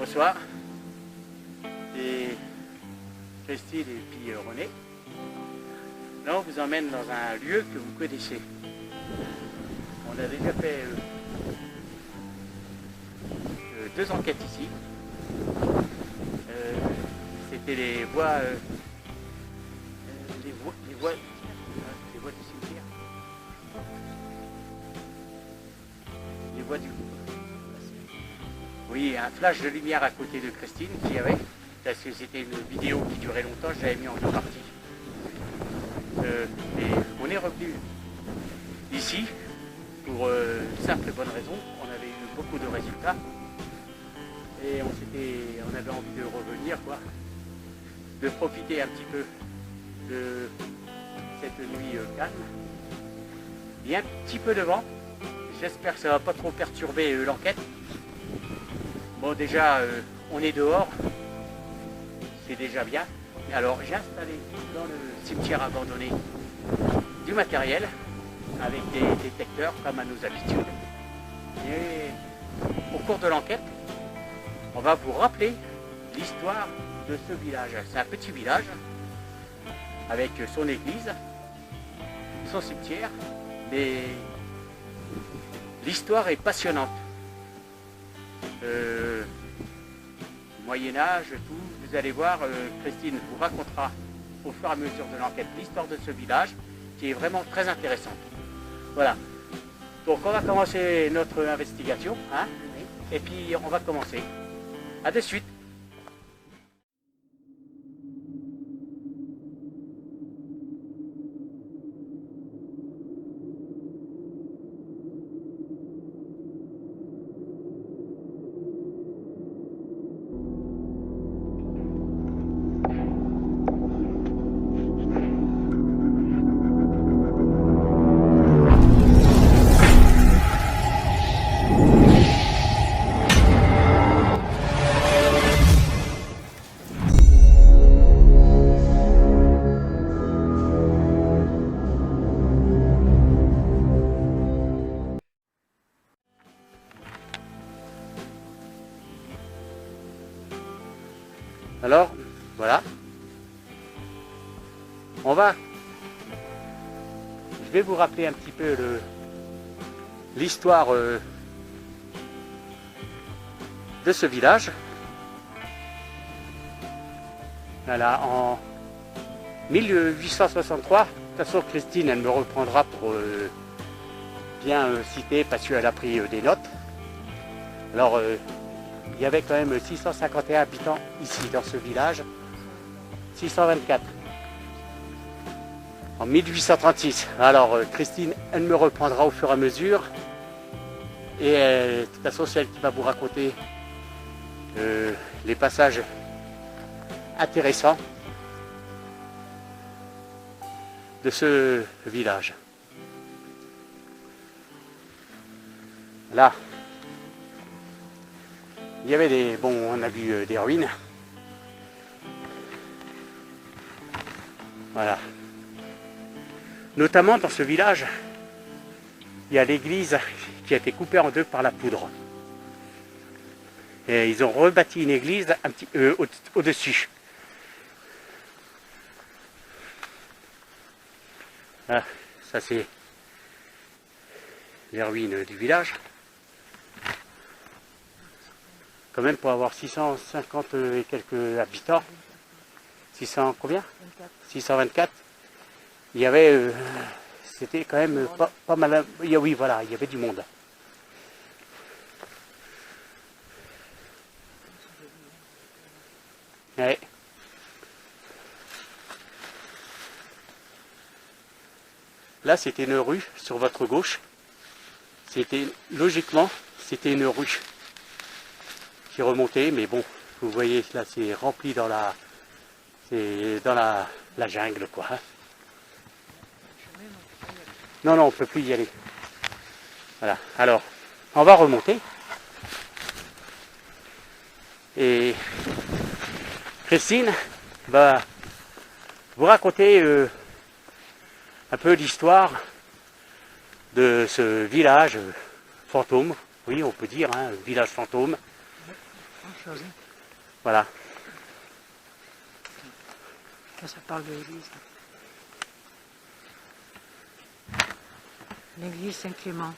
bonsoir. Et Christine et puis René. Là, on vous emmène dans un lieu que vous connaissez. On a déjà fait 2 enquêtes ici. C'était les voies du cimetière. Les voies du... Oui, un flash de lumière à côté de Christine qu'il y avait. Parce que c'était une vidéo qui durait longtemps, je l'avais mis en 2 parties. Et on est revenu ici pour une simple et bonne raison. On avait eu beaucoup de résultats. Et on avait envie de revenir, quoi. De profiter un petit peu de cette nuit calme. Il y a un petit peu de vent. J'espère que ça ne va pas trop perturber l'enquête. Bon, déjà, on est dehors. C'est déjà bien. Alors, j'ai installé dans le cimetière abandonné du matériel avec des détecteurs, comme à nos habitudes. Et au cours de l'enquête, on va vous rappeler l'histoire de ce village. C'est un petit village avec son église, son cimetière, mais l'histoire est passionnante. Moyen-Âge, tout, vous allez voir, Christine vous racontera au fur et à mesure de l'enquête l'histoire de ce village qui est vraiment très intéressante. Voilà. Donc on va commencer notre investigation, hein, et puis on va commencer. À de suite. Alors, voilà. Je vais vous rappeler un petit peu l'histoire de ce village. Voilà, en 1863, de toute façon Christine, elle me reprendra pour bien citer parce qu'elle a pris des notes. Alors, il y avait quand même 651 habitants ici, dans ce village. 624. En 1836. Alors, Christine, elle me reprendra au fur et à mesure. Et de toute façon, c'est elle qui va vous raconter les passages intéressants de ce village. Là, il y avait on a vu des ruines. Voilà. Notamment dans ce village, il y a l'église qui a été coupée en 2 par la poudre. Et ils ont rebâti une église un petit au-dessus. Là, ça c'est les ruines du village. Quand même pour avoir 650 et quelques habitants. 600 combien? 624. Il y avait, c'était quand même pas mal. Oui, voilà, il y avait du monde. Ouais. Là, c'était une rue sur votre gauche. Logiquement, c'était une rue qui remontait, mais bon, vous voyez, là, c'est rempli dans la jungle, quoi. Hein. Non, on ne peut plus y aller. Voilà, alors, on va remonter. Et Christine va vous raconter un peu l'histoire de ce village fantôme. Oui, on peut dire, hein, village fantôme. grand chose. Hein. Voilà. Là, ça parle de l'église. L'église Saint-Clément.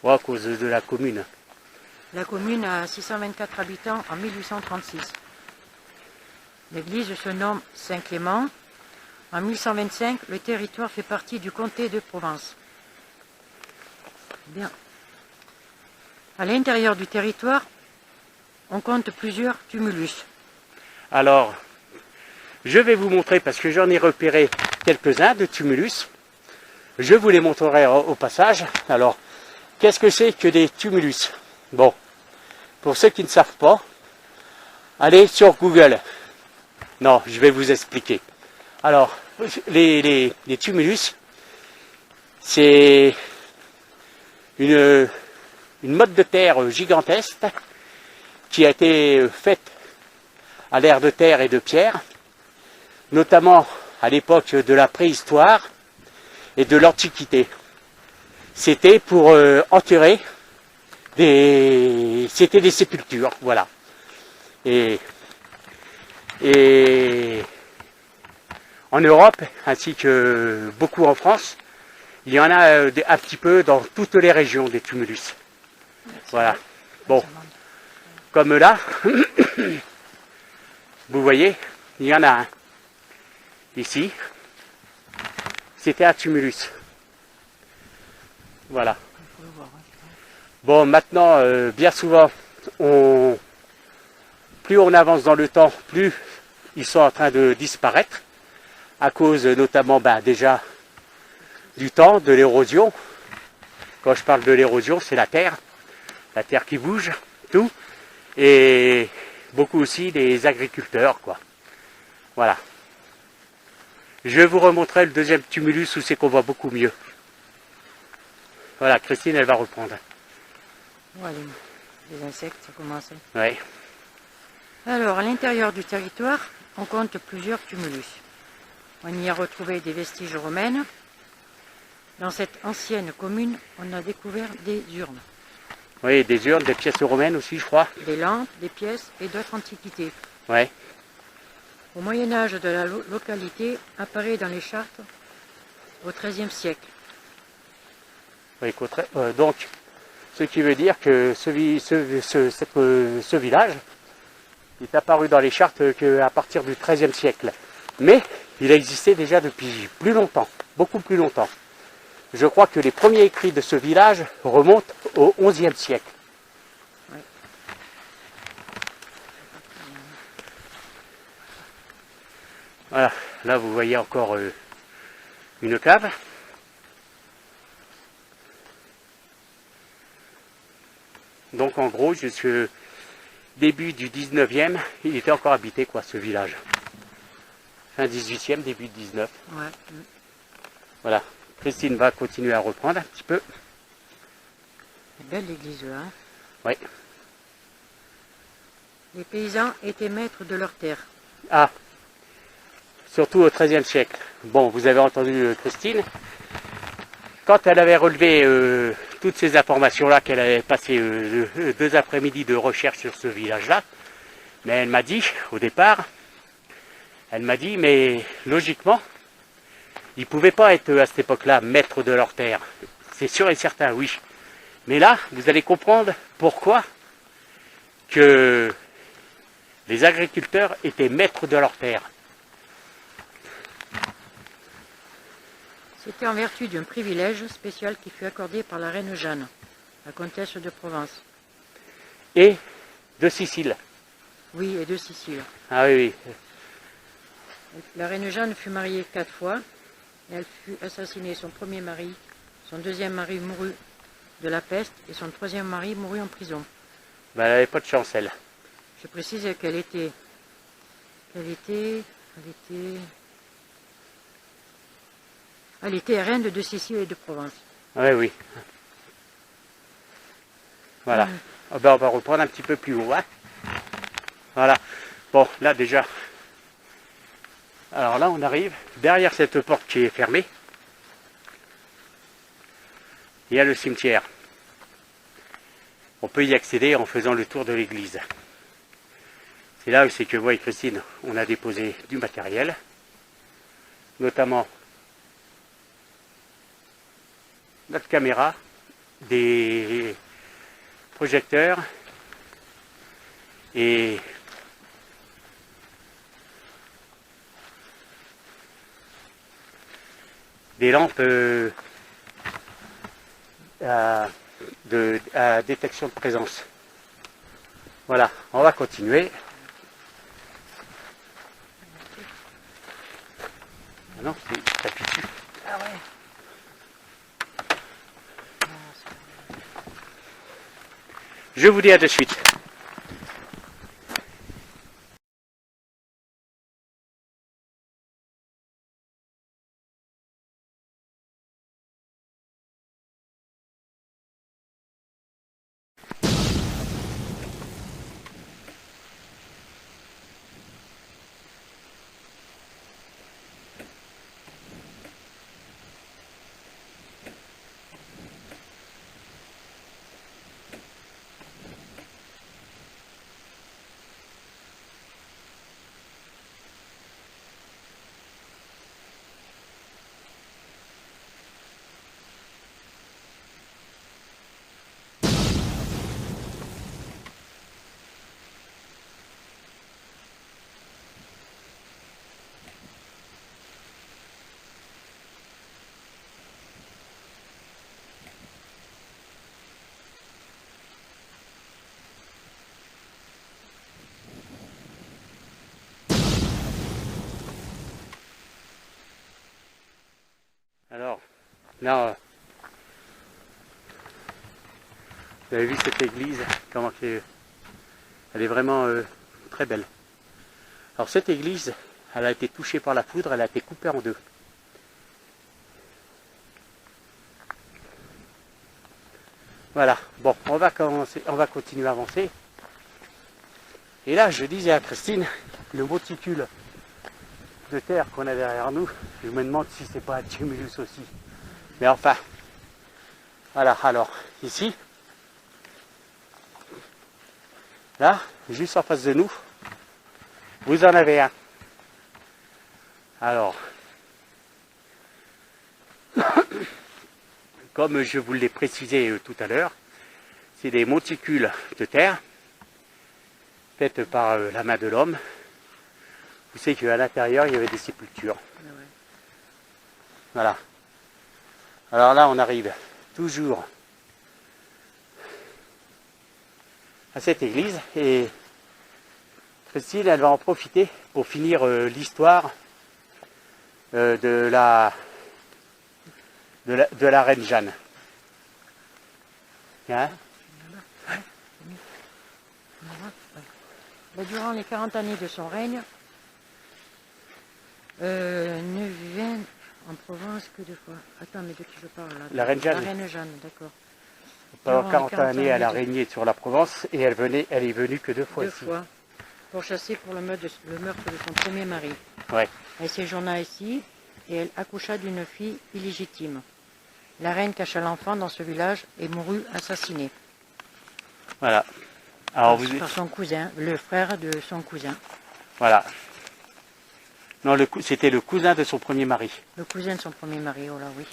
Ouais, à cause de la commune. La commune a 624 habitants en 1836. L'église se nomme Saint-Clément. En 1125, le territoire fait partie du comté de Provence. Bien. À l'intérieur du territoire, on compte plusieurs tumulus. Alors, je vais vous montrer, parce que j'en ai repéré quelques-uns de tumulus. Je vous les montrerai au passage. Alors, qu'est-ce que c'est que des tumulus? Bon, pour ceux qui ne savent pas, allez sur Google. Non, je vais vous expliquer. Alors, les tumulus, c'est une motte de terre gigantesque qui a été faite à l'ère de terre et de pierre, notamment à l'époque de la préhistoire et de l'Antiquité. C'était pour enterrer c'était des sépultures, voilà. Et en Europe, ainsi que beaucoup en France, il y en a un petit peu dans toutes les régions des tumulus. Voilà. Bon, comme là, vous voyez, il y en a un. Ici, c'était un tumulus. Voilà. Bon, maintenant, bien souvent, plus on avance dans le temps, plus ils sont en train de disparaître, à cause notamment déjà du temps, de l'érosion. Quand je parle de l'érosion, c'est la terre qui bouge, tout, et beaucoup aussi des agriculteurs, quoi. Voilà. Je vous remontrerai le deuxième tumulus où c'est qu'on voit beaucoup mieux. Voilà, Christine, elle va reprendre. Voilà, les insectes, ça commence. Oui. Alors, à l'intérieur du territoire, on compte plusieurs tumulus. On y a retrouvé des vestiges romains. Dans cette ancienne commune, on a découvert des urnes. Oui, des urnes, des pièces romaines aussi, je crois. Des lampes, des pièces et d'autres antiquités. Oui. Au Moyen-Âge de la localité apparaît dans les chartes au XIIIe siècle. Oui, donc, ce qui veut dire que ce village est apparu dans les chartes qu'à partir du XIIIe siècle. Mais il a existé déjà depuis plus longtemps, beaucoup plus longtemps. Je crois que les premiers écrits de ce village remontent au XIe siècle. Ouais. Voilà, là vous voyez encore une cave. Donc en gros, jusqu'au début du 19e, il était encore habité, quoi, ce village. Fin 18e, début 19. Ouais. Voilà. Christine va continuer à reprendre un petit peu. C'est belle l'église là. Hein. Oui. Les paysans étaient maîtres de leur terre. Ah, surtout au XIIIe siècle. Bon, vous avez entendu Christine. Quand elle avait relevé toutes ces informations-là, qu'elle avait passé 2 après-midi de recherche sur ce village-là, mais elle m'a dit, au départ, mais logiquement, ils ne pouvaient pas être à cette époque-là maîtres de leur terre. C'est sûr et certain, oui. Mais là, vous allez comprendre pourquoi que les agriculteurs étaient maîtres de leur terre. C'était en vertu d'un privilège spécial qui fut accordé par la reine Jeanne, la comtesse de Provence. Et de Sicile. Oui, et de Sicile. Ah oui, oui. La reine Jeanne fut mariée 4 fois. Et elle fut assassinée. Son premier mari, son deuxième mari mourut de la peste et son troisième mari mourut en prison. Ben, elle n'avait pas de chance, elle. Je précise qu'elle était reine de Sicile et de Provence. Oui, oui. Voilà. Oh ben, on va reprendre un petit peu plus haut. Hein. Voilà. Bon, là déjà. Alors là, on arrive derrière cette porte qui est fermée. Il y a le cimetière. on peut y accéder en faisant le tour de l'église. C'est là où c'est que moi et Christine, on a déposé du matériel, notamment notre caméra, des projecteurs et des lampes à détection de présence. Voilà, on va continuer. Ah non, t'appuies dessus. Ah ouais. Je vous dis à de suite. Alors, là, vous avez vu cette église, comment elle est vraiment très belle. Alors cette église, elle a été touchée par la foudre, elle a été coupée en deux. Voilà, bon, on va continuer à avancer. Et là, je disais à Christine, le monticule de terre qu'on a derrière nous, je me demande si c'est pas un tumulus aussi. Mais enfin, voilà, alors, ici, là, juste en face de nous, vous en avez un. Alors, comme je vous l'ai précisé tout à l'heure, c'est des monticules de terre faites par la main de l'homme. Vous savez qu'à l'intérieur, il y avait des sépultures. Voilà. Alors là, on arrive toujours à cette église et Christine, elle va en profiter pour finir l'histoire de la reine Jeanne. Hein? Durant les 40 années de son règne, ne vient en Provence que deux fois. Attends, mais de qui je parle là? La reine Jeanne. La reine Jeanne, d'accord. Pendant 40 années, elle a régné sur la Provence et elle est venue que deux fois ici. Deux fois, pourchassée pour le meurtre de son premier mari. Ouais. Elle séjourna ici et elle accoucha d'une fille illégitime. La reine cacha l'enfant dans ce village et mourut assassinée. Voilà. Alors par son cousin, le frère de son cousin. Voilà. Non, c'était le cousin de son premier mari. Le cousin de son premier mari, oh là oui.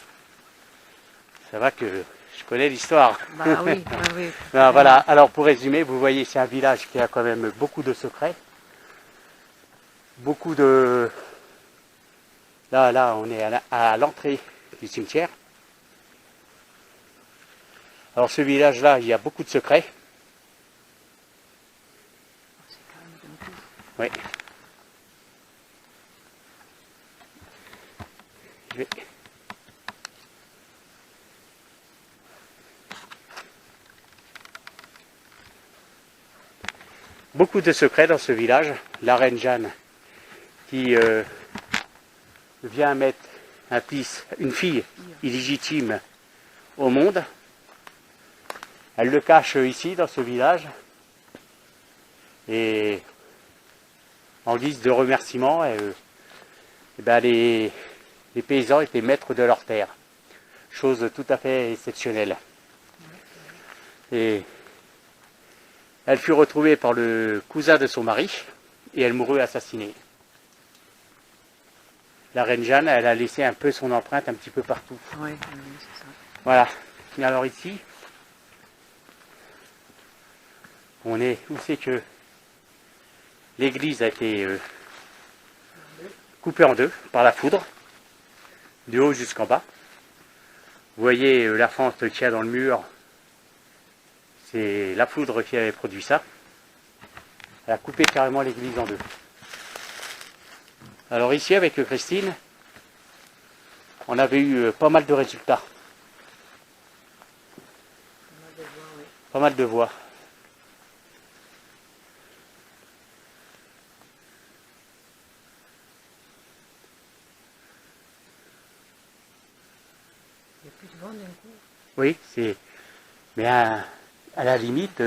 Ça va que je connais l'histoire. Bah oui, bah oui. Non, voilà, alors pour résumer, vous voyez, c'est un village qui a quand même beaucoup de secrets. Beaucoup de... Là, on est à l'entrée du cimetière. Alors ce village-là, il y a beaucoup de secrets. Oui. Beaucoup de secrets dans ce village. La reine Jeanne qui vient mettre une fille illégitime au monde. Elle le cache ici dans ce village. Et en guise de remerciement, les paysans étaient maîtres de leur terre. Chose tout à fait exceptionnelle. Et Elle fut retrouvée par le cousin de son mari et elle mourut assassinée. La reine Jeanne, elle a laissé un peu son empreinte un petit peu partout. Oui, c'est ça. Voilà. Et alors ici, on est où c'est que l'église a été coupée en deux par la foudre, du haut jusqu'en bas. Vous voyez la fente qu'il y a dans le mur, c'est la foudre qui avait produit ça. Elle a coupé carrément l'église en deux. Alors ici, avec Christine, on avait eu pas mal de résultats. Pas mal de voix. Il n'y a plus de vent d'un coup. Oui, c'est... Mais à la limite,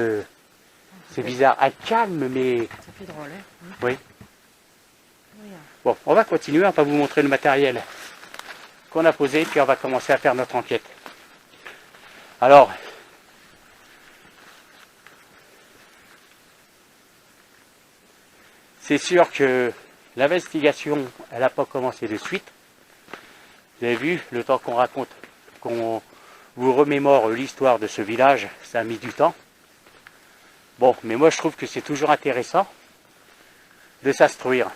c'est bizarre. Elle calme, mais... Ça fait drôle, hein. Oui. Regarde. Bon, on va continuer, on va vous montrer le matériel qu'on a posé, puis on va commencer à faire notre enquête. Alors, c'est sûr que l'investigation, elle n'a pas commencé de suite. Vous avez vu, le temps qu'on raconte, qu'on vous remémore l'histoire de ce village, ça a mis du temps. Bon, mais moi je trouve que c'est toujours intéressant de s'instruire.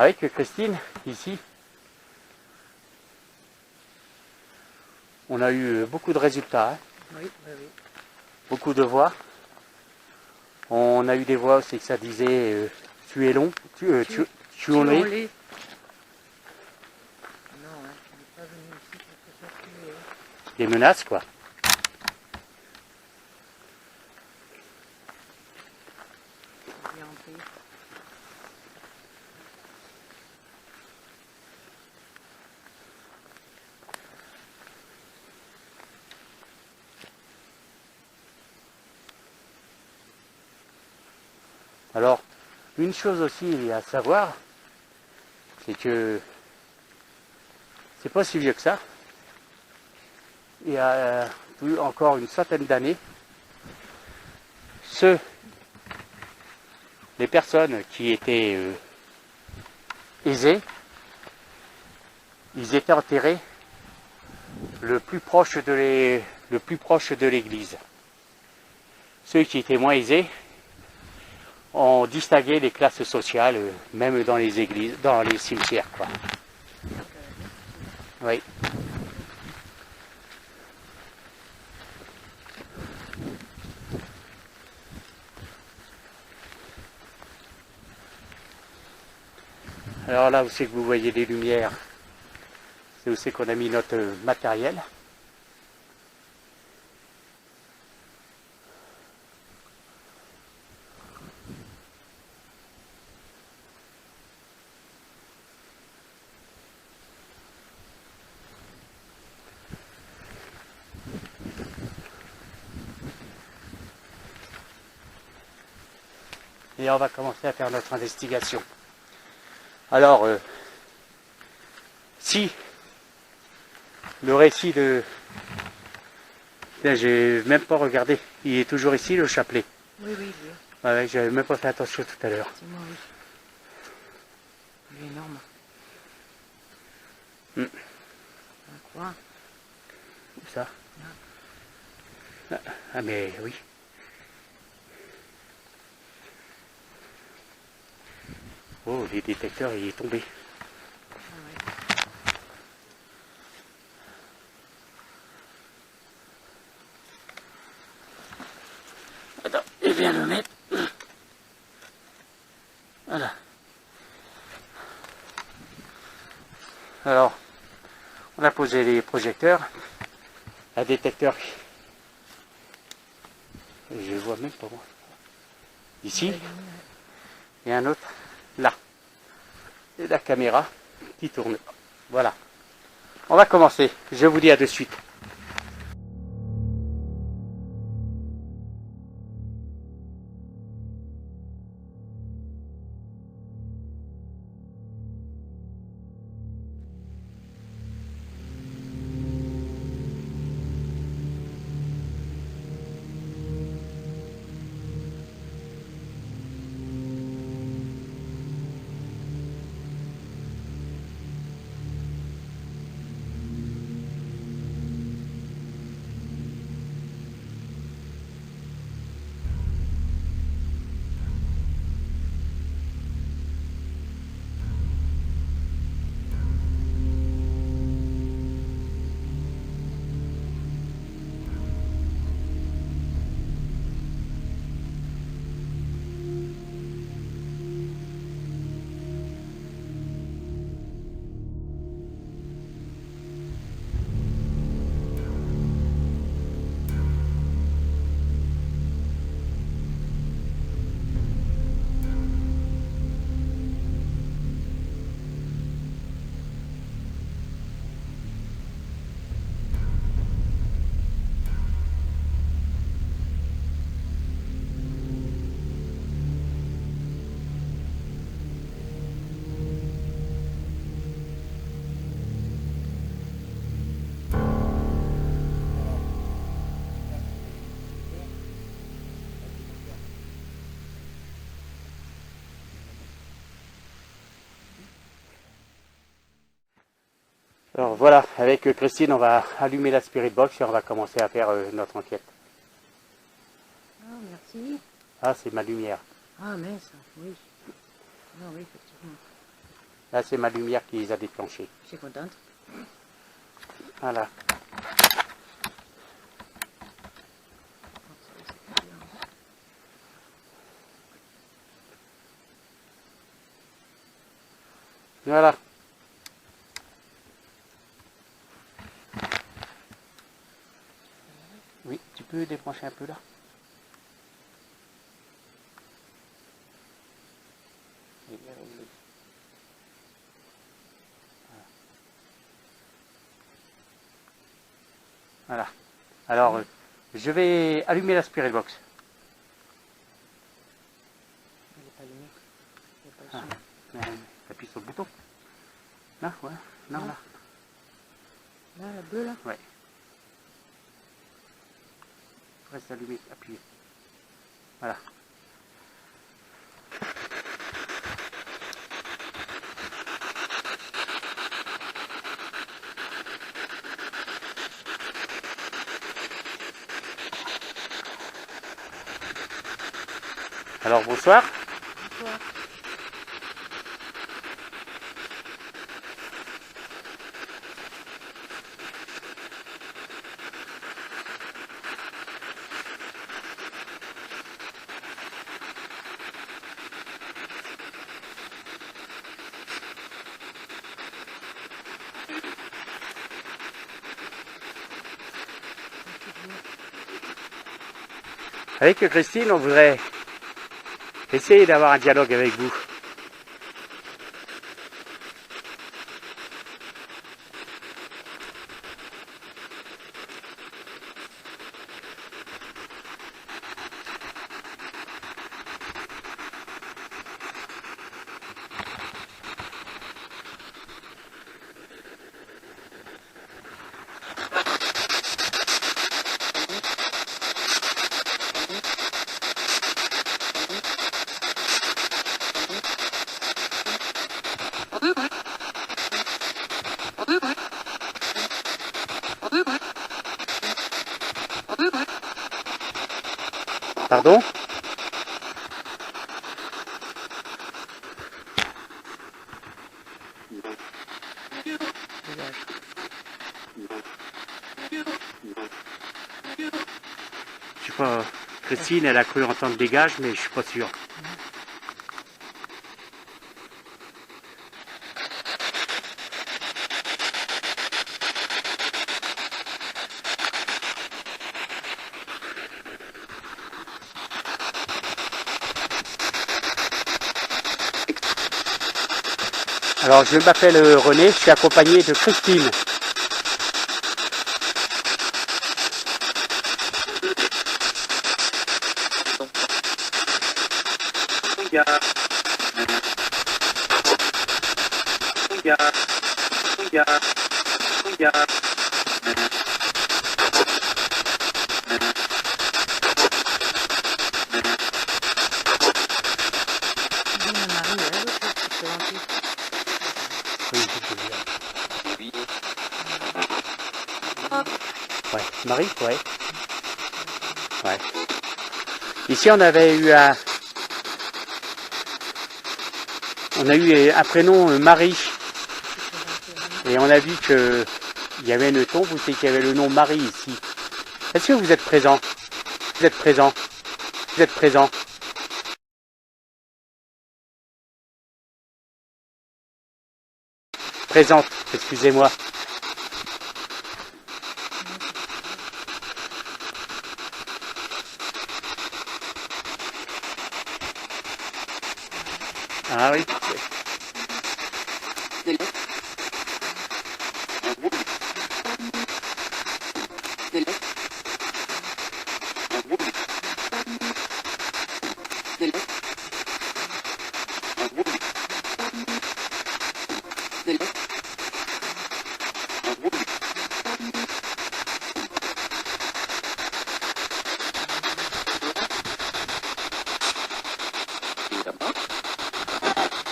Avec Christine, ici, on a eu beaucoup de résultats, hein, Oui. beaucoup de voix. On a eu des voix aussi que ça disait tu es long, tu es long. Non, hein, je n'ai pas venu ici pour te faire tuer. Des menaces, quoi. Bien en paix. Alors, une chose aussi à savoir, c'est que c'est pas si vieux que ça. Il y a eu encore une centaine d'années, les personnes qui étaient aisées, ils étaient enterrés le plus proche de l'église. Ceux qui étaient moins aisés, on distinguait les classes sociales, même dans les églises, dans les cimetières, quoi. Oui. Alors là, où c'est que vous voyez les lumières, c'est où c'est qu'on a mis notre matériel. Et on va commencer à faire notre investigation. Alors, si le récit de... Là, j'ai même pas regardé, il est toujours ici le chapelet. Oui, oui. Ouais, j'avais même pas fait attention tout à l'heure. C'est moi, oui. Il est énorme. On croit. Où ça? Ah mais oui. Oh, les détecteurs, il est tombé. Attends, je viens le mettre. Voilà. Alors, on a posé les projecteurs. Un détecteur. Je vois même pas moi. Ici. Et un autre là. Et la caméra qui tourne. Voilà. On va commencer. Je vous dis à de suite. Alors voilà, avec Christine, on va allumer la Spirit Box et on va commencer à faire notre enquête. Ah, merci. Ah, c'est ma lumière. Ah, mince, oui. Non, oui, effectivement. Là, c'est ma lumière qui les a déclenchés. Je suis contente. Voilà. Voilà. Oui, tu peux débrancher un peu là. Voilà. Alors, je vais allumer la Spirit Box. Elle n'est pas allumée. Il n'y a pas le son. Appuie sur le bouton. Là, ouais. Non, là. Là, la bleue, là. Ouais. Reste allumé, appuyez. Voilà. Alors bonsoir. Bonsoir. Avec Christine, on voudrait essayer d'avoir un dialogue avec vous. Pardon? Je sais pas, Christine, elle a cru entendre dégage, mais je suis pas sûr. Alors, je m'appelle René, je suis accompagné de Christine. Ouais, Marie, ouais. Ouais. Ici, on avait eu un prénom Marie. Et on a vu qu'il y avait une tombe où c'est qu'il y avait le nom Marie ici. Est-ce que vous êtes présent? Vous êtes présent? Vous êtes présent? Présente, excusez-moi. Ah oui.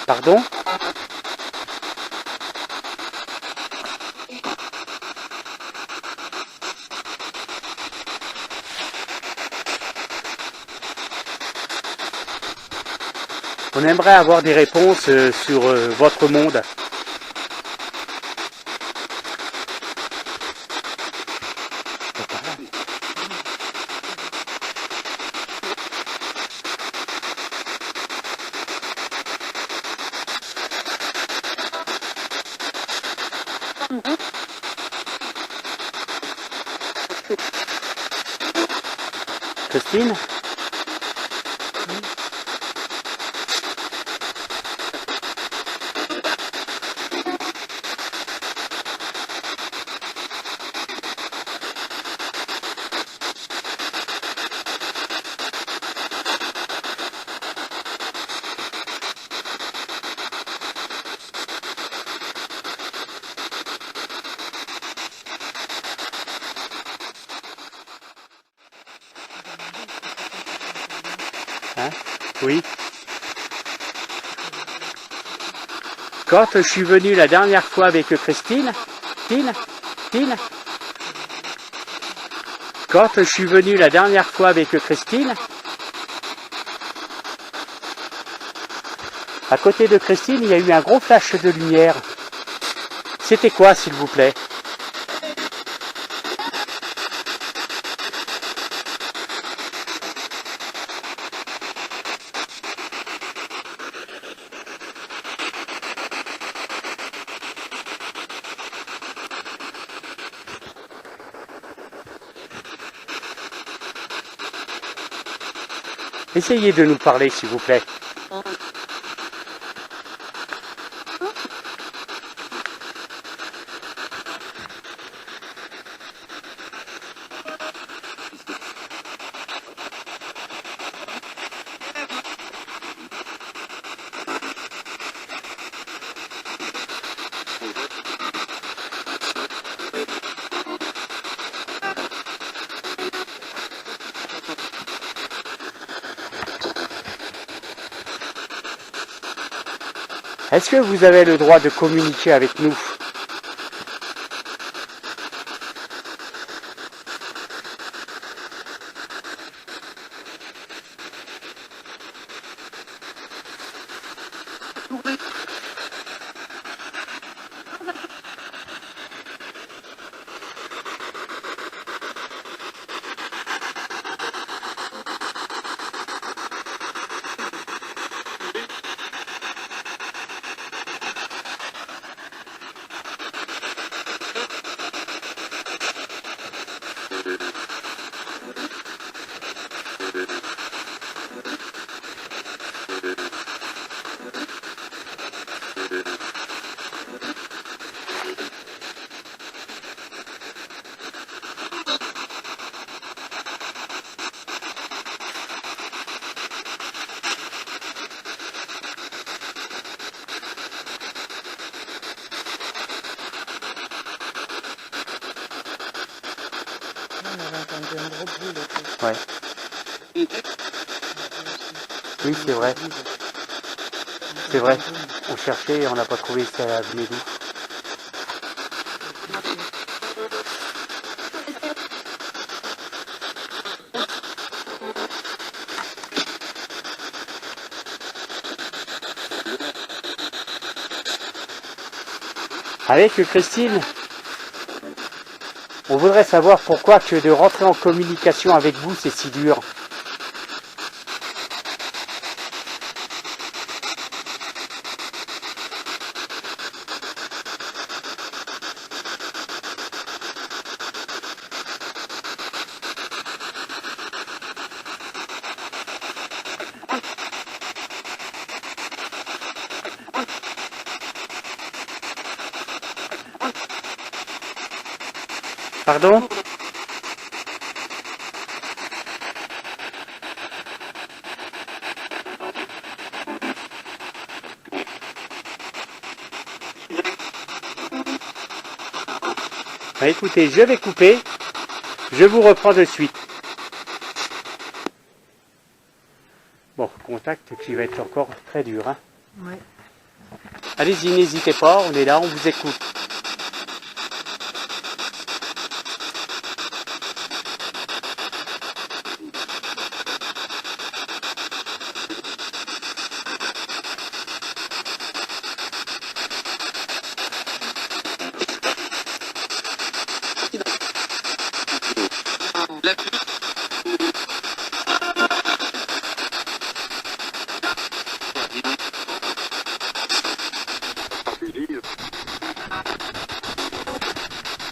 Pardon? On aimerait avoir des réponses sur votre monde. Christine? Hein? Oui. Quand je suis venu la dernière fois avec Christine, quand je suis venu la dernière fois avec Christine, à côté de Christine, il y a eu un gros flash de lumière. C'était quoi, s'il vous plaît? Essayez de nous parler, s'il vous plaît. Est-ce que vous avez le droit de communiquer avec nous? On avait entendu un gros bruit là-dessus. Ouais. Oui, c'est vrai. C'est vrai. On cherchait et on n'a pas trouvé ça venait d'où. Avec Christine, on voudrait savoir pourquoi que de rentrer en communication avec vous, c'est si dur. Pardon? Bah, écoutez, je vais couper, je vous reprends de suite. Bon, contact qui va être encore très dur. Hein. Ouais. Allez-y, n'hésitez pas, on est là, on vous écoute.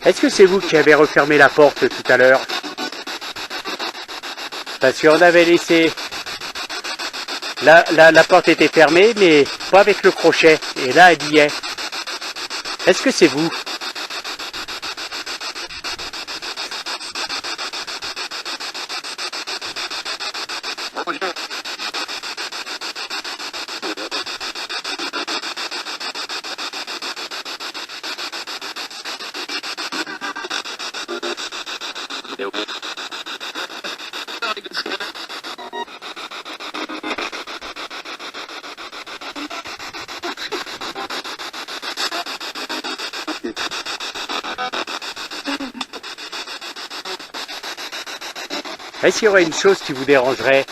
Est-ce que c'est vous qui avez refermé la porte tout à l'heure? Parce qu'on avait laissé... La porte était fermée, mais pas avec le crochet. Et là, elle y est. Est-ce que c'est vous? Est-ce qu'il y aurait une chose qui vous dérangerait?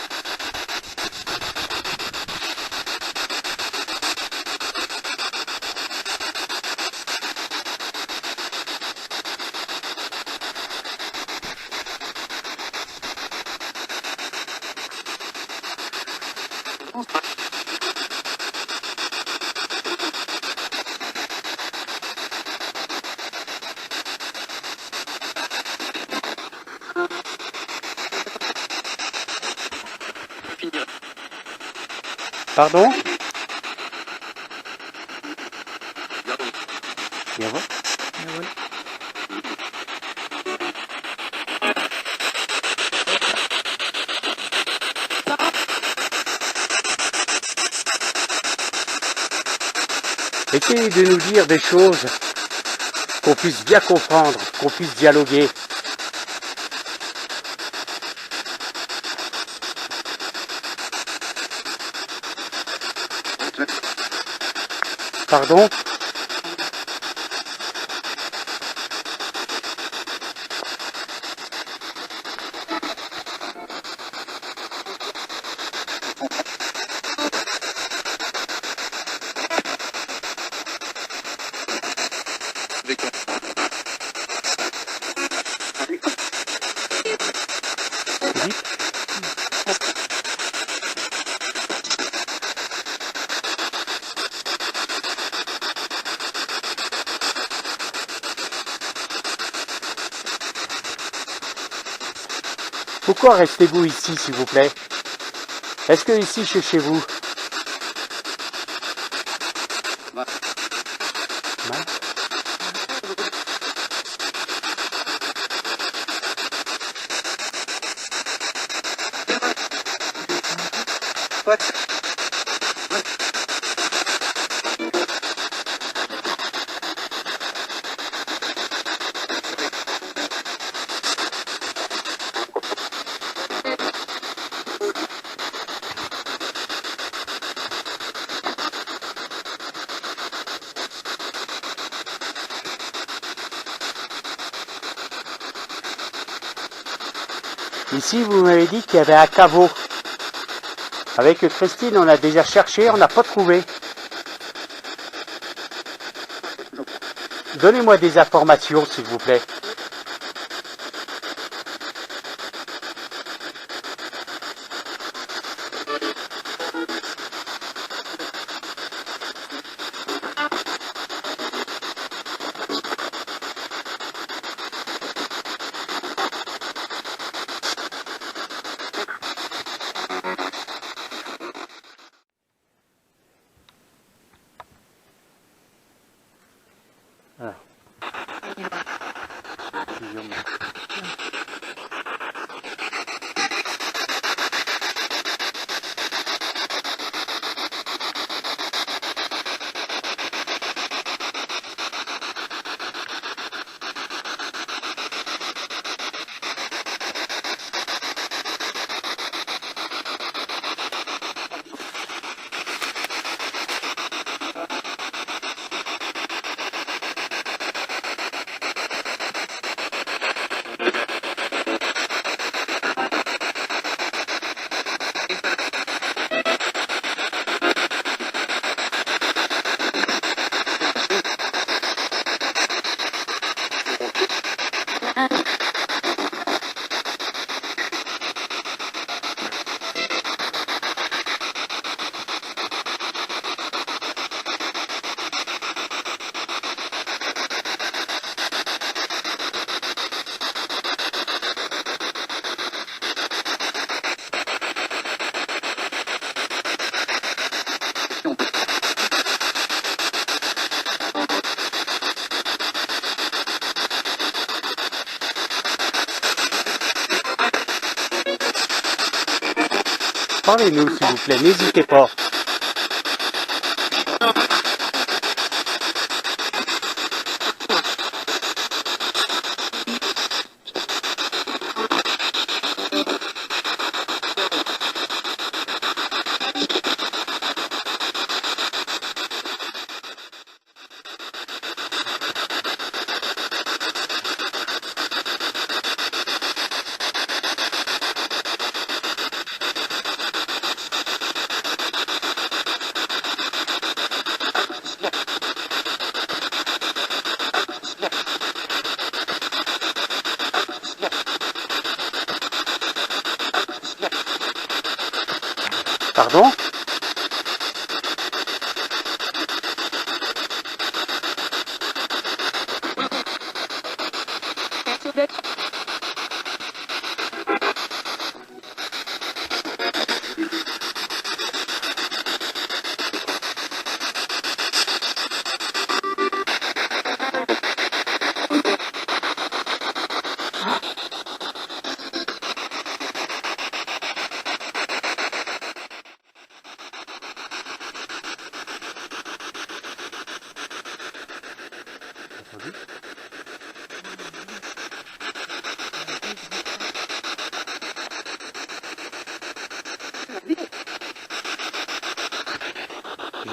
Pardon? Bien voir. Essayez de nous dire des choses qu'on puisse bien comprendre, qu'on puisse dialoguer. Pardon? Pourquoi restez-vous ici, s'il vous plaît? Est-ce que ici, c'est chez vous? Ici, vous m'avez dit qu'il y avait un caveau. Avec Christine, on a déjà cherché, on n'a pas trouvé. Donnez-moi des informations, s'il vous plaît. parlez-nous s'il vous plaît, n'hésitez pas. Pardon?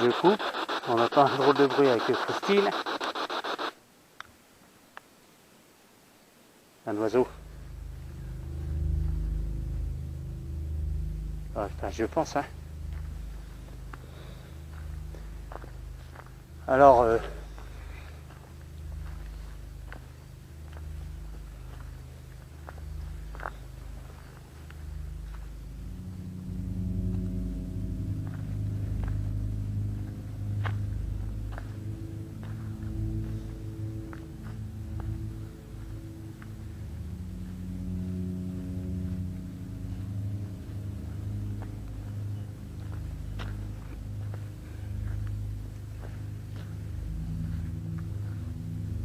Je coupe, on entend un drôle de bruit avec Christine. Un oiseau. Ah, enfin, je pense, hein. Alors,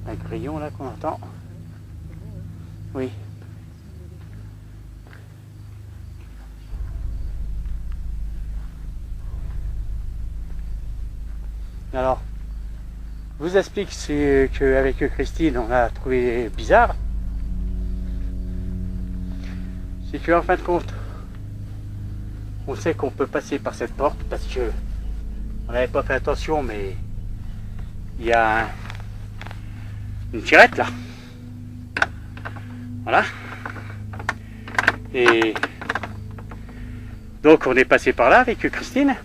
un grillon là qu'on entend. Oui. Alors, je vous explique ce qu'avec Christine on a trouvé bizarre. C'est qu'en fin de compte, on sait qu'on peut passer par cette porte parce que on n'avait pas fait attention, mais il y a une tirette là. Voilà. Et donc on est passé par là avec Christine.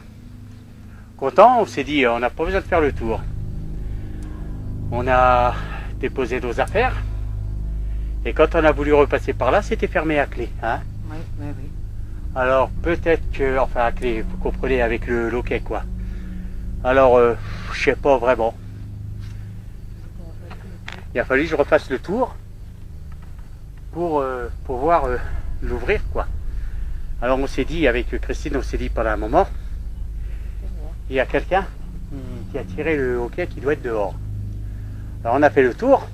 Content, on s'est dit on n'a pas besoin de faire le tour. On a déposé nos affaires. Et quand on a voulu repasser par là, c'était fermé à clé. Hein? Oui, oui, oui. Alors peut-être que, enfin à clé, vous comprenez, avec le loquet quoi. Alors je sais pas vraiment. Il a fallu que je refasse le tour pour pouvoir l'ouvrir quoi. Alors on s'est dit avec Christine, on s'est dit pendant un moment, il y a quelqu'un qui a tiré le hoquet qui doit être dehors. Alors on a fait le tour.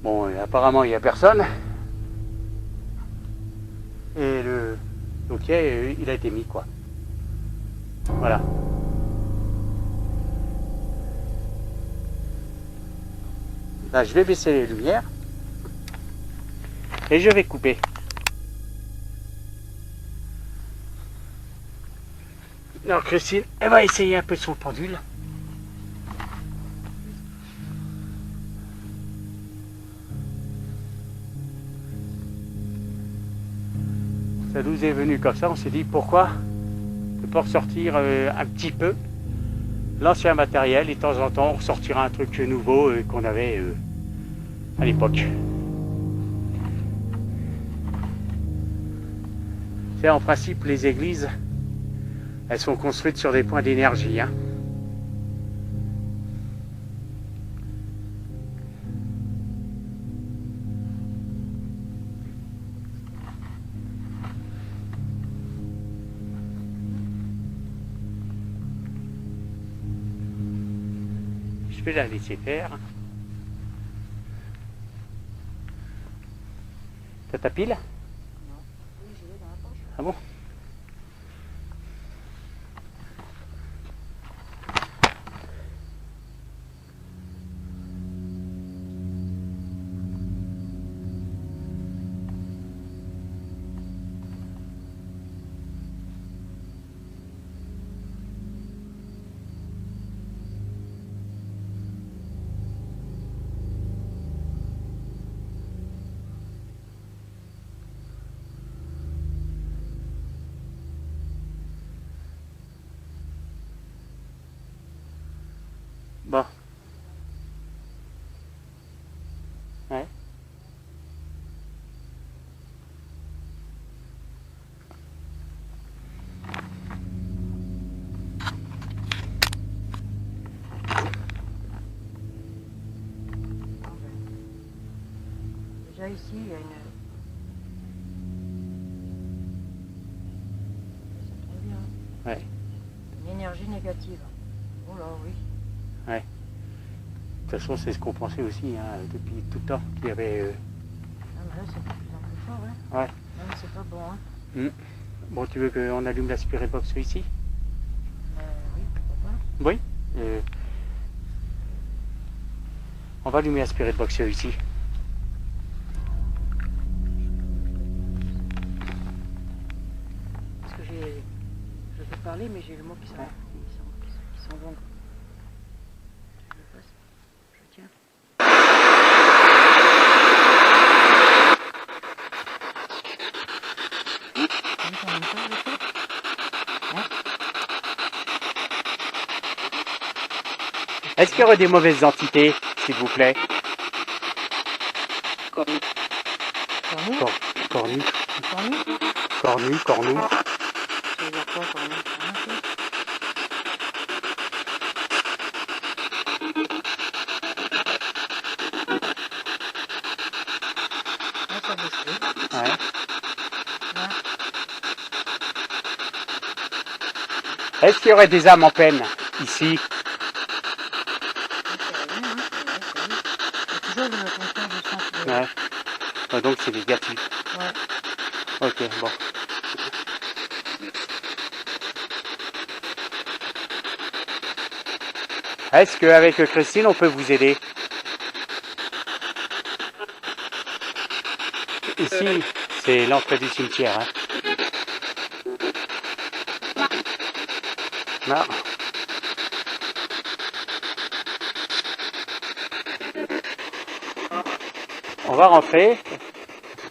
Bon, apparemment il n'y a personne. Et le hoquet, il a été mis quoi. Voilà. Là je vais baisser les lumières. Et je vais couper. Alors Christine, elle va essayer un peu son pendule. Ça nous est venu comme ça, on s'est dit pourquoi ne pas ressortir un petit peu l'ancien matériel et de temps en temps on ressortira un truc nouveau qu'on avait à l'époque. C'est en principe les églises, elles sont construites sur des points d'énergie. Hein. Je vais la laisser faire. T'as ta pile? Non. Oui, je l'ai dans la poche. Ah bon? Déjà ici, il y a une... Ça tombe bien. Ouais. Une énergie négative. Oh là, oui. Ouais. De toute façon, c'est ce qu'on pensait aussi hein, depuis tout le temps. Qu'il y avait... Ah, mais là, c'est de plus en plus fort, hein. Ouais. Non, mais c'est pas bon, hein. Bon, tu veux qu'on allume la spirit box ici? Oui, pourquoi pas. Oui. On va allumer la spirit box ici. Parce que je peux parler, mais j'ai le mot qui s'en vont. Je passe. Je tiens. Est-ce qu'il y aurait des mauvaises entités, s'il vous plaît? Cornu. Cornu. Cornu. Cornu, cornu. Ça veut dire quoi, cornu? Là, ça bouge plus. Ouais. Là. Est-ce qu'il y aurait des âmes en peine, ici? Toujours le compteur du centre de... Ouais. Ouais, donc c'est négatif. Ouais. Ok, bon. Est-ce qu'avec Christine, on peut vous aider? Ici, c'est l'entrée du cimetière. Hein. Non. On va rentrer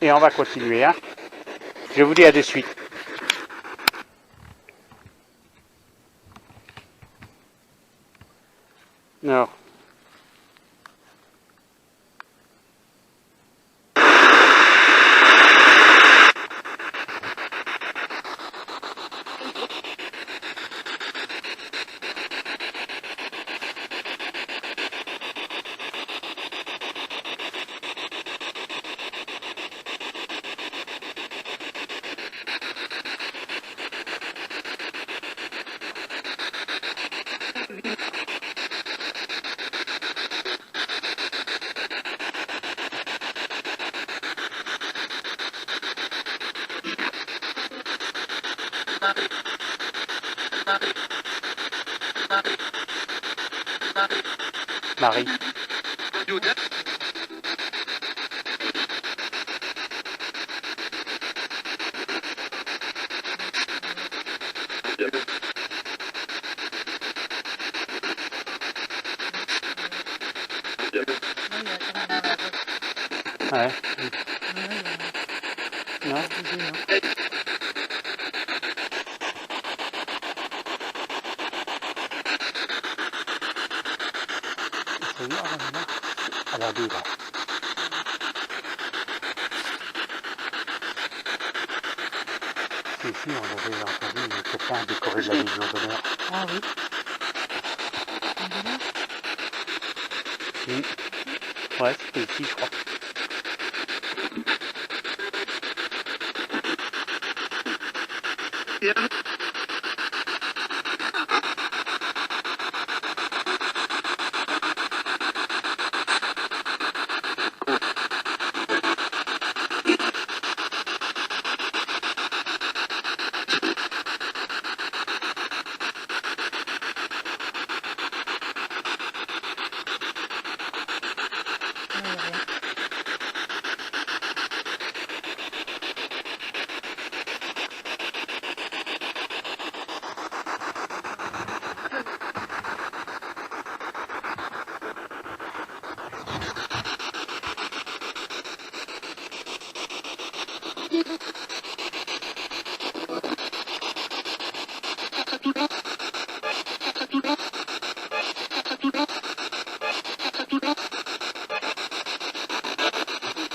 et on va continuer. Hein. Je vous dis à de suite. Non. Marie. Ouais. Non. À la ville. Ici, on avait entendu quelqu'un décorer de la Légion d'honneur. Ah oui. Ouais, c'était ici, je crois.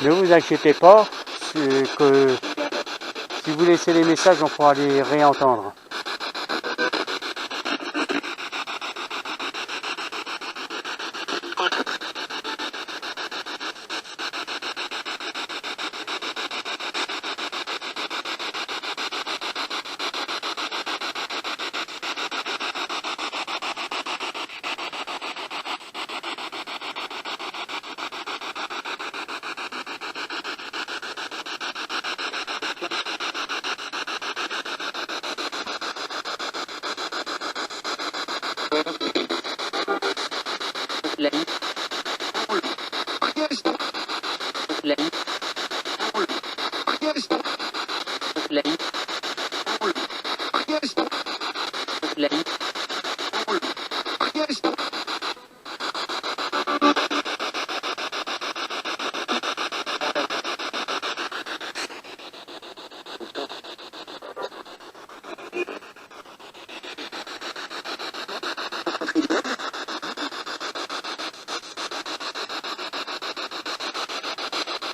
Ne vous inquiétez pas, que si vous laissez les messages, on pourra les réentendre.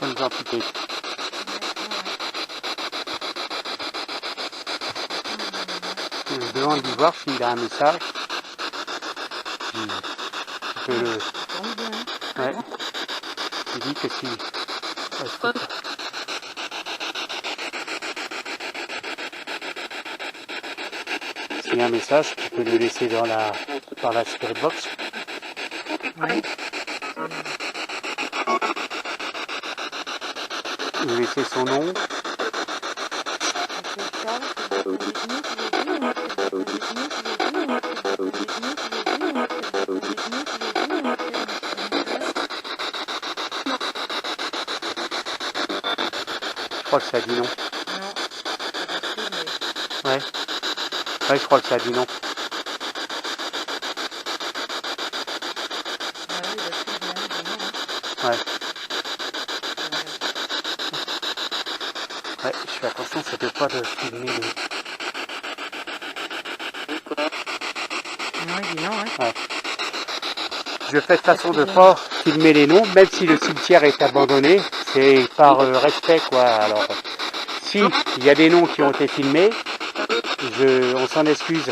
Bonne quantité. Je me demande de voir s'il a un message. Il peut le... Ouais. Il dit que si... S'il y a un message, tu peux le laisser dans la spirit box. Ouais. Lui laisser son nom. Je crois que ça dit non. Ouais. Ouais, je crois que ça dit non. Ouais. Ouais, je fais attention, ça ne peut pas de filmer le... Non, il dit non, hein. Ouais. Je fais de façon de pas filmer les noms, même si le cimetière est abandonné, c'est par respect quoi. Alors, si il y a des noms qui ont été filmés, on s'en excuse.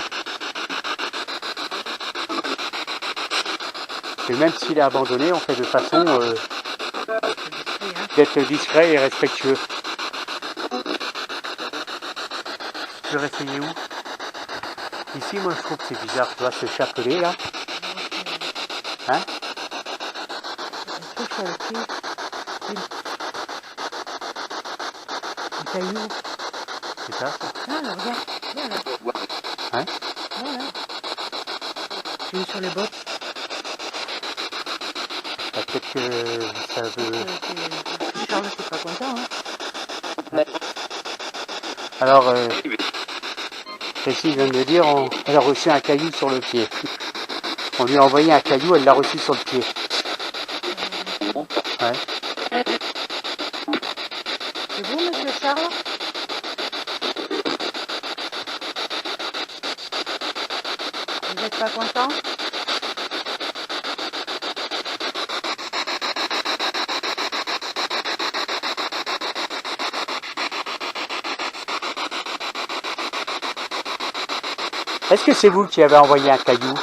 Et même s'il est abandonné, on fait de façon d'être discret et respectueux. Je vais essayer où? Ici, moi je trouve que c'est bizarre, tu vois, ce chapelet là. Hein? Un caillou. C'est ça? Ah, regarde. Voilà. Hein? Voilà. J'ai eu sur les bottes. Bah, peut-être que ça veut... Charles n'est pas content, hein. Alors, Tracy vient de me dire, elle a reçu un caillou sur le pied. On lui a envoyé un caillou, elle l'a reçu sur le pied. Ouais. C'est vous, monsieur Charles? Vous n'êtes pas content? Est-ce que c'est vous qui avez envoyé un caillou?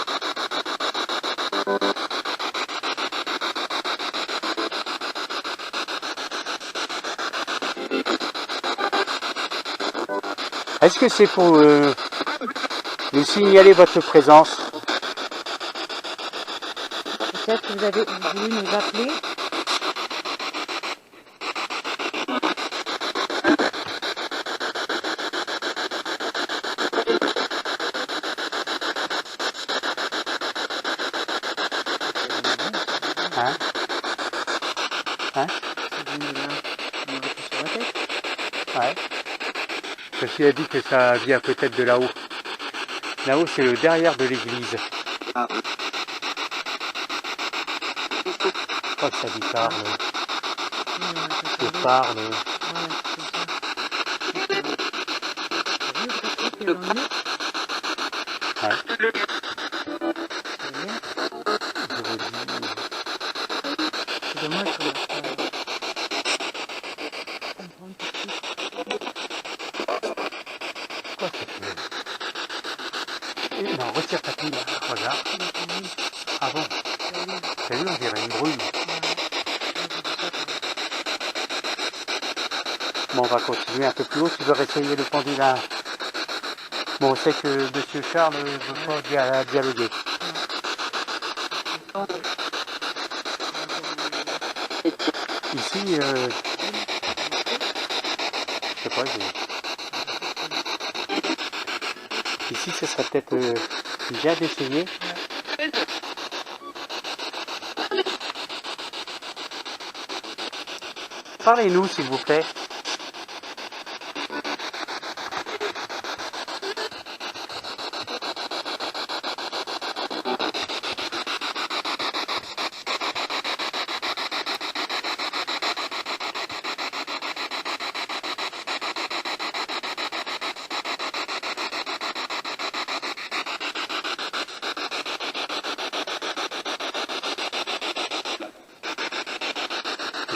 Est-ce que c'est pour nous signaler votre présence? Peut-être que vous avez voulu nous appeler? Hein? Hein? Ouais. Parce qu'il a dit que ça vient peut-être de là-haut. Là-haut, c'est le derrière de l'église. Je crois que ça dit parle. Je parle. Ouais. Je vous dis. C'est dommage que Quoi c'est que... Non, retire ta pile, regarde. Ah bon? T'as vu, on dirait une brume. Bon, on va continuer un peu plus haut. Tu veux réessayer le pendule à... Bon, on sait que monsieur Charles ne veut pas dialoguer. Ici, je sais pas, ici, ce serait peut-être J'ai hâte d'essayer. Ouais. Parlez-nous s'il vous plaît.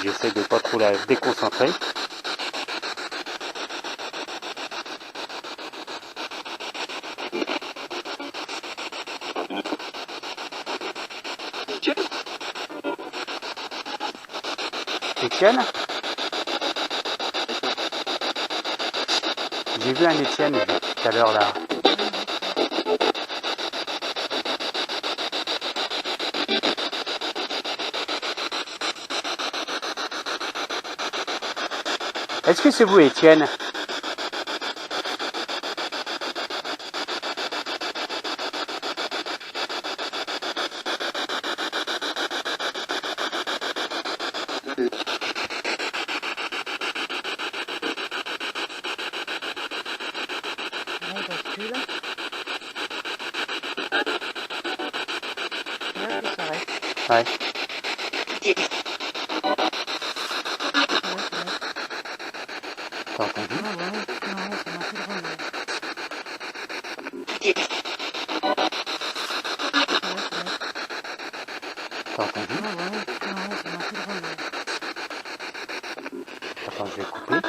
J'essaie de pas trop la déconcentrer. Étienne? J'ai vu un Étienne tout à l'heure là. Est-ce que c'est vous, Étienne? Ouais, bascule. Là, ça s'arrête. Ouais. T'as entendu? Ah ouais, non, ça m'a fait drôle. T'as entendu? Ah ouais, non, ça m'a fait drôle. Attends, je vais couper.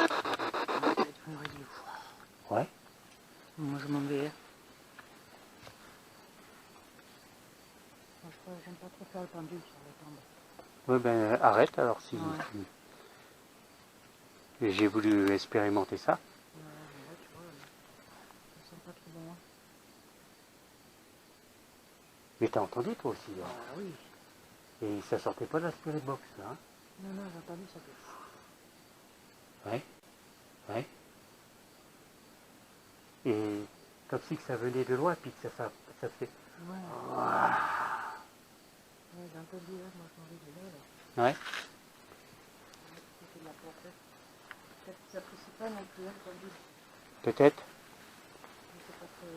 Ouais. Moi, je m'en vais. Moi, j'aime pas trop faire le pendu sur les tombes. Oui, ben arrête alors si Ouais. j'ai voulu expérimenter ça. Ouais, tu vois, ça sent pas trop bon. Mais t'as entendu toi aussi, hein? Ah oui. Et ça sortait pas de la spirit box là, hein? Non, non, j'ai entendu, ça fait fou. Ouais. Ouais. Et comme si que ça venait de loin, puis que ça fait... Ouais. Ouah. Ouais, j'ai entendu, là, moi, je m'en vais de là, là. Ouais. Côté de la porte. Peut-être que ça apprécie pas non plus, hein, le pendu. Peut-être. C'est pas très...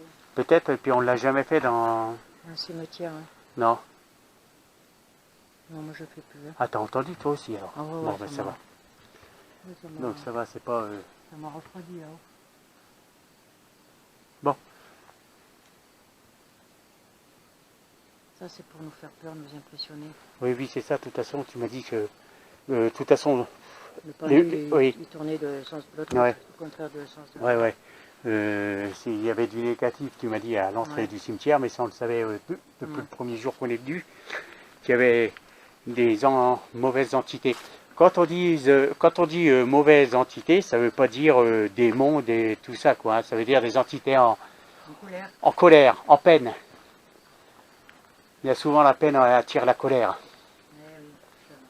Peut-être, et puis on l'a jamais fait dans... Un cimetière, hein. Non. Non, moi, je fais plus, hein. Ah, t'as entendu toi aussi alors? Ah ouais, Bon, ouais, ben ça ça m'a- va. Oui, Donc ça va, c'est pas... ça m'a refroidi, là-haut. Bon. Ça, c'est pour nous faire peur, nous impressionner. Oui, oui, c'est ça. De toute façon, tu m'as dit que... de toute façon... Le pendu, oui. il tournait de sens de l'autre, Ouais. au contraire de sens de Ouais, ouais. S'il y avait du négatif, tu m'as dit, à l'entrée Ouais. du cimetière, mais ça on le savait depuis Ouais. le premier jour qu'on est venu, qu'il y avait des mauvaises entités. Quand on dit mauvaises entités, ça veut pas dire démons, tout ça, quoi, hein. Ça veut dire des entités En colère. en colère, en peine. Il y a souvent la peine attire la colère. Eh oui, ça va.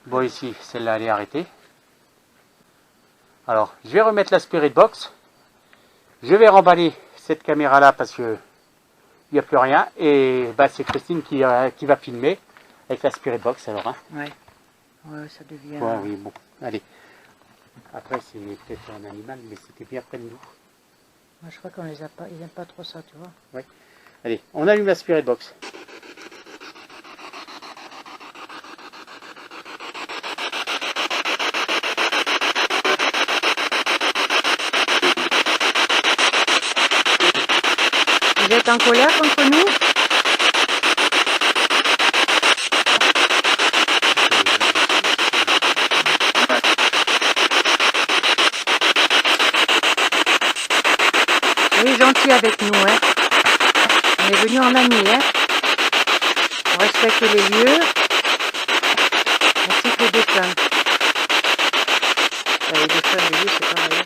Bon, ici, celle-là, elle est arrêtée. Alors, je vais remettre la Spirit Box. Je vais remballer cette caméra-là parce que il n'y a plus rien. Et bah, c'est Christine qui va filmer avec la Spirit Box, alors. Hein. Ouais. Ouais, ça devient... Ouais, oui, bon, allez. Après, c'est peut-être un animal, mais c'était bien près de nous. Moi, je crois qu'on les a pas... Ils n'aiment pas trop ça, tu vois. Allez, on allume la Spirit Box. Vous êtes en colère contre nous? Soyez gentils avec nous, hein. On est venus en ami, hein. On respecte les lieux, ainsi que les défunts. Enfin, les défunts, les lieux, c'est pareil.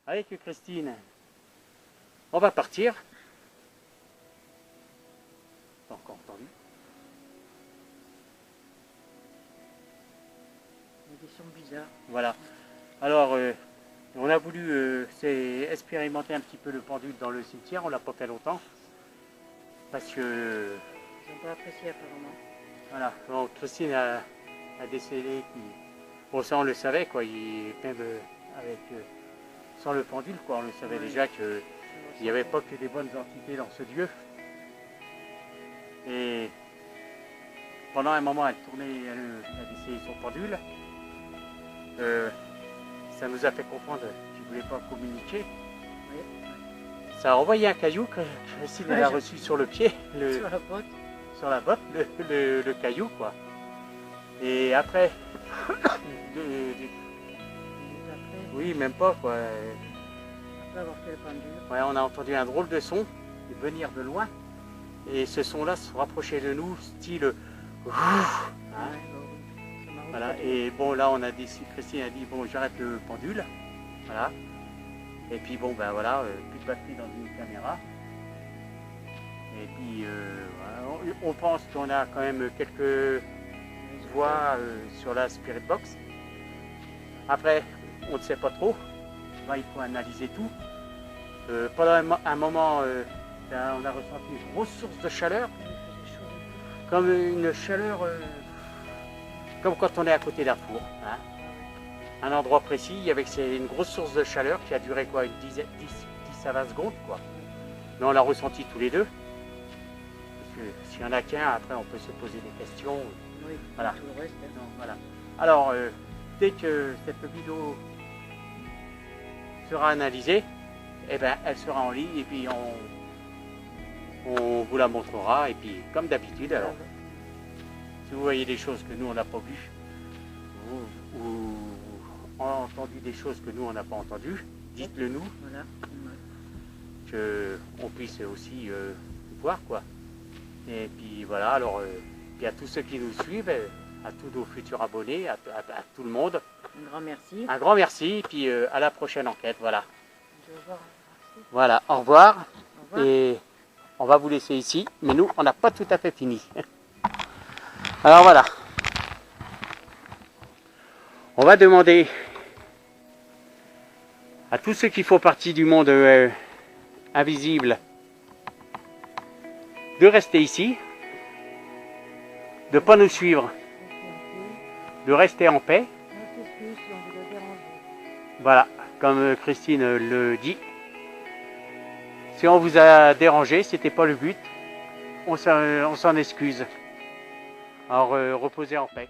avec Christine, on va partir. Pas encore entendu. Il y a des sons bizarres. Voilà. Alors, on a voulu expérimenter un petit peu le pendule dans le cimetière. On l'a pas fait longtemps. Parce que... Ils n'ont pas apprécié apparemment. Voilà. Donc, Christine a décelé qui... Bon, ça on le savait, quoi. Même avec... sans le pendule, quoi. On le savait déjà qu'il n'y avait pas que des bonnes entités dans ce lieu. Et pendant un moment, elle tournait, elle a décelé son pendule. Ça nous a fait comprendre qu'il ne voulait pas communiquer. Oui. Ça a envoyé un caillou que Christine a reçu sur le pied, Sur la botte. le caillou, quoi. Et après, oui, même pas, quoi. Après avoir fait le pendule. Ouais, on a entendu un drôle de son venir de loin. Et ce son-là se rapprochait de nous, style... Hein. Voilà, et bon, là, on a décidé, Christine a dit, bon, j'arrête le pendule. Voilà. Et puis, bon, ben voilà, plus de batterie dans une caméra. Et puis, voilà, on pense qu'on a quand même quelques voix sur la Spirit Box. Après, on ne sait pas trop. Là, il faut analyser tout. Pendant un moment, on a ressenti une grosse source de chaleur. Comme une chaleur... comme quand on est à côté d'un four. Hein. Un endroit précis, il y avait une grosse source de chaleur qui a duré quoi, une 10 à 20 secondes, quoi. Mais on l'a ressenti tous les deux. Parce que s'il y en a qu'un, après on peut se poser des questions. Oui, voilà. Tout le reste, hein. Donc, voilà. Alors, dès que cette vidéo sera analysée, eh ben, elle sera en ligne et puis on vous la montrera. Et puis, comme d'habitude, alors, si vous voyez des choses que nous on n'a pas vues, ou entendu des choses que nous on n'a pas entendues, dites-le nous, Voilà. qu'on puisse aussi voir, quoi. Et puis voilà, alors puis à tous ceux qui nous suivent, à tous nos futurs abonnés, à tout le monde, Un grand merci. un grand merci, et puis à la prochaine enquête, voilà. Au revoir. Voilà, au revoir, Au revoir. et on va vous laisser ici, mais nous on n'a pas tout à fait fini. Alors voilà, on va demander à tous ceux qui font partie du monde invisible de rester ici, de ne pas nous suivre, de rester en paix. Voilà, comme Christine le dit. Si on vous a dérangé, c'était pas le but, on s'en excuse. Alors reposez en paix.